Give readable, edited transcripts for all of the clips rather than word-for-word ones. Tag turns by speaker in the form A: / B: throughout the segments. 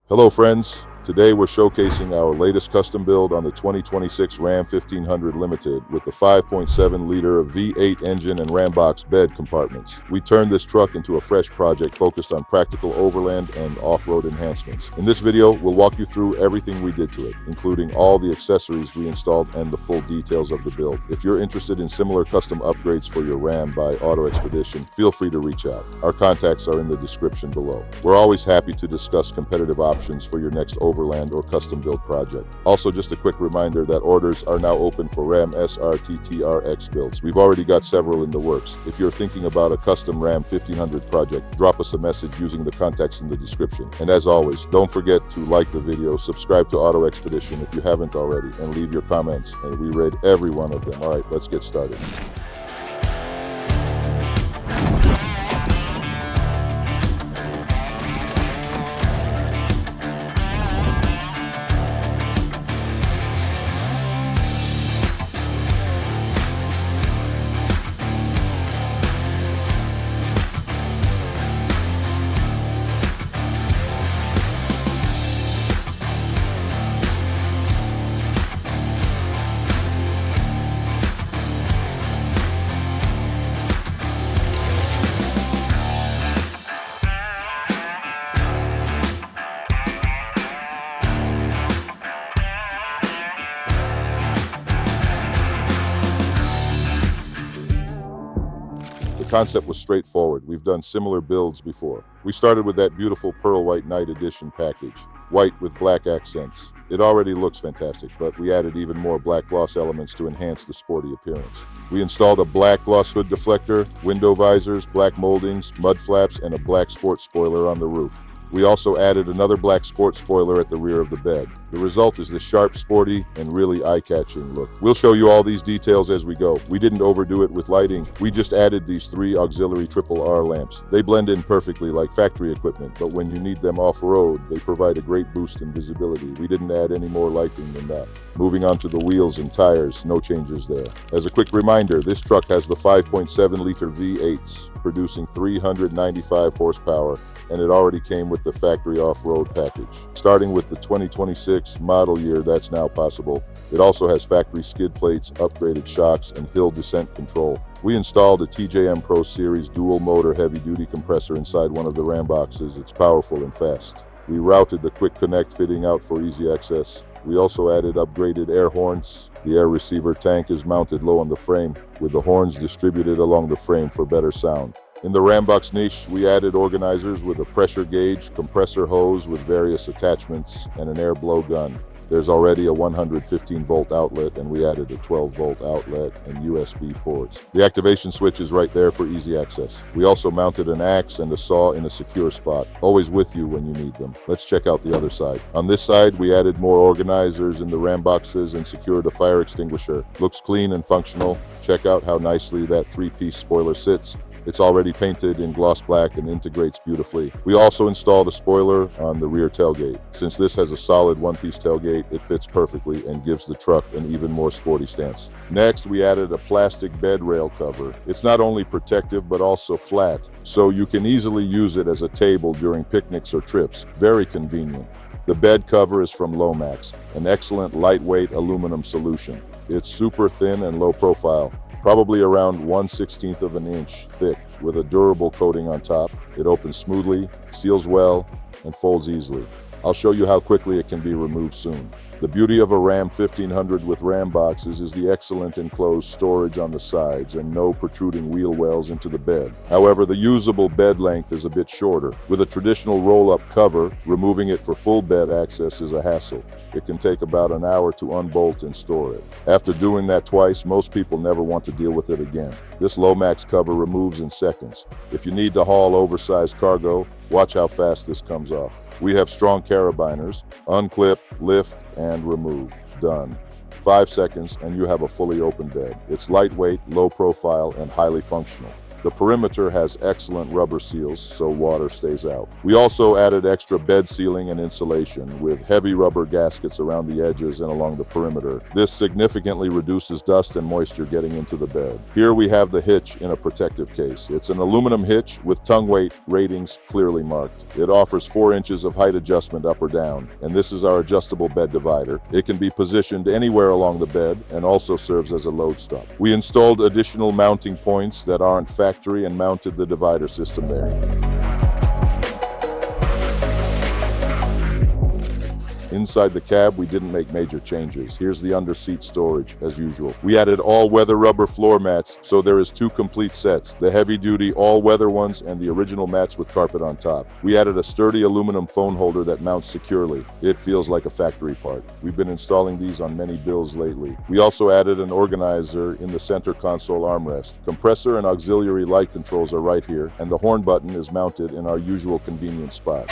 A: Hello friends, today we're showcasing our latest custom build on the 2026 Ram 1500 Limited with the 5.7-liter V8 engine and RamBox bed compartments. We turned this truck into a fresh project focused on practical overland and off-road enhancements. In this video, we'll walk you through everything we did to it, including all the accessories we installed and the full details of the build. If you're interested in similar custom upgrades for your Ram by AutoExpedition, feel free to reach out. Our contacts are in the description below. We're always happy to discuss competitive options for your next overland or custom build project. Also, just a quick reminder that orders are now open for Ram SRT TRX builds. We've already got several in the works. If you're thinking about a custom Ram 1500 project, drop us a message using the contacts in the description. And as always, don't forget to like the video, subscribe to AutoExpedition if you haven't already, and leave your comments, and we read every one of them. All right, let's get started. The concept was straightforward. We've done similar builds before. We started with that beautiful Pearl White Night Edition package, white with black accents. It already looks fantastic, but we added even more black gloss elements to enhance the sporty appearance. We installed a black gloss hood deflector, window visors, black moldings, mud flaps, and a black sport spoiler on the roof. We also added another black sport spoiler at the rear of the bed. The result is this sharp, sporty, and really eye-catching look. We'll show you all these details as we go. We didn't overdo it with lighting. We just added these 3 auxiliary triple R lamps. They blend in perfectly like factory equipment, but when you need them off-road, they provide a great boost in visibility. We didn't add any more lighting than that. Moving on to the wheels and tires, no changes there. As a quick reminder, this truck has the 5.7-liter V8s, producing 395 horsepower, and it already came with the factory off-road package. Starting with the 2026 model year, that's now possible. It also has factory skid plates, upgraded shocks, and hill descent control. We installed a TJM Pro Series dual-motor heavy-duty compressor inside one of the Ram boxes. It's powerful and fast. We routed the quick connect fitting out for easy access. We also added upgraded air horns. The air receiver tank is mounted low on the frame, with the horns distributed along the frame for better sound. In the RamBox niche, we added organizers with a pressure gauge, compressor hose with various attachments, and an air blow gun. There's already a 115-volt outlet, and we added a 12-volt outlet and USB ports. The activation switch is right there for easy access. We also mounted an axe and a saw in a secure spot, always with you when you need them. Let's check out the other side. On this side, we added more organizers in the Ram boxes and secured a fire extinguisher. Looks clean and functional. Check out how nicely that 3-piece spoiler sits. It's already painted in gloss black and integrates beautifully. We also installed a spoiler on the rear tailgate. Since this has a solid 1-piece tailgate, it fits perfectly and gives the truck an even more sporty stance. Next, we added a plastic bed rail cover. It's not only protective, but also flat, so you can easily use it as a table during picnics or trips. Very convenient. The bed cover is from Lomax, an excellent lightweight aluminum solution. It's super thin and low profile, probably around 1/16 of an inch thick, with a durable coating on top. It opens smoothly, seals well, and folds easily. I'll show you how quickly it can be removed soon. The beauty of a Ram 1500 with Ram boxes is the excellent enclosed storage on the sides and no protruding wheel wells into the bed. However, the usable bed length is a bit shorter. With a traditional roll-up cover, removing it for full bed access is a hassle. It can take about an hour to unbolt and store it. After doing that twice, most people never want to deal with it again. This Lomax cover removes in seconds. If you need to haul oversized cargo, watch how fast this comes off. We have strong carabiners. Unclip, lift, and remove. Done. 5 seconds and you have a fully open bed. It's lightweight, low profile, and highly functional. The perimeter has excellent rubber seals so water stays out. We also added extra bed sealing and insulation with heavy rubber gaskets around the edges and along the perimeter. This significantly reduces dust and moisture getting into the bed. Here we have the hitch in a protective case. It's an aluminum hitch with tongue weight ratings clearly marked. It offers 4 inches of height adjustment up or down, and this is our adjustable bed divider. It can be positioned anywhere along the bed and also serves as a load stop. We installed additional mounting points that aren't factory and mounted the divider system there. Inside the cab, we didn't make major changes. Here's the under-seat storage, as usual. We added all-weather rubber floor mats, so there is 2 complete sets, the heavy-duty all-weather ones and the original mats with carpet on top. We added a sturdy aluminum phone holder that mounts securely. It feels like a factory part. We've been installing these on many builds lately. We also added an organizer in the center console armrest. Compressor and auxiliary light controls are right here, and the horn button is mounted in our usual convenient spot.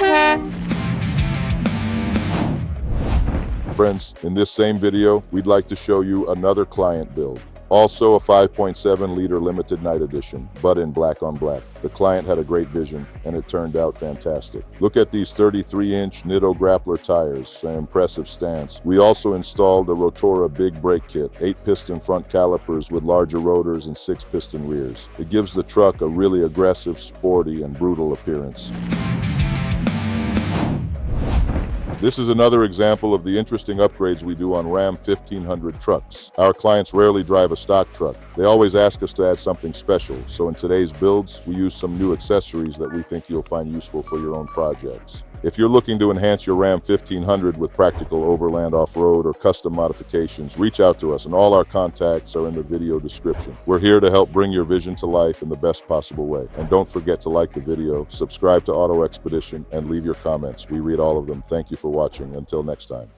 A: Friends, in this same video, we'd like to show you another client build. Also a 5.7-liter limited night edition, but in black on black. The client had a great vision, and it turned out fantastic. Look at these 33-inch Nitto grappler tires, an impressive stance. We also installed a Rotora big brake kit, 8-piston front calipers with larger rotors and 6-piston rears. It gives the truck a really aggressive, sporty, and brutal appearance. This is another example of the interesting upgrades we do on Ram 1500 trucks. Our clients rarely drive a stock truck. They always ask us to add something special, so in today's builds, we use some new accessories that we think you'll find useful for your own projects. If you're looking to enhance your Ram 1500 with practical overland off-road or custom modifications, reach out to us, and all our contacts are in the video description. We're here to help bring your vision to life in the best possible way. And don't forget to like the video, subscribe to AutoExpedition, and leave your comments. We read all of them. Thank you for watching. Until next time.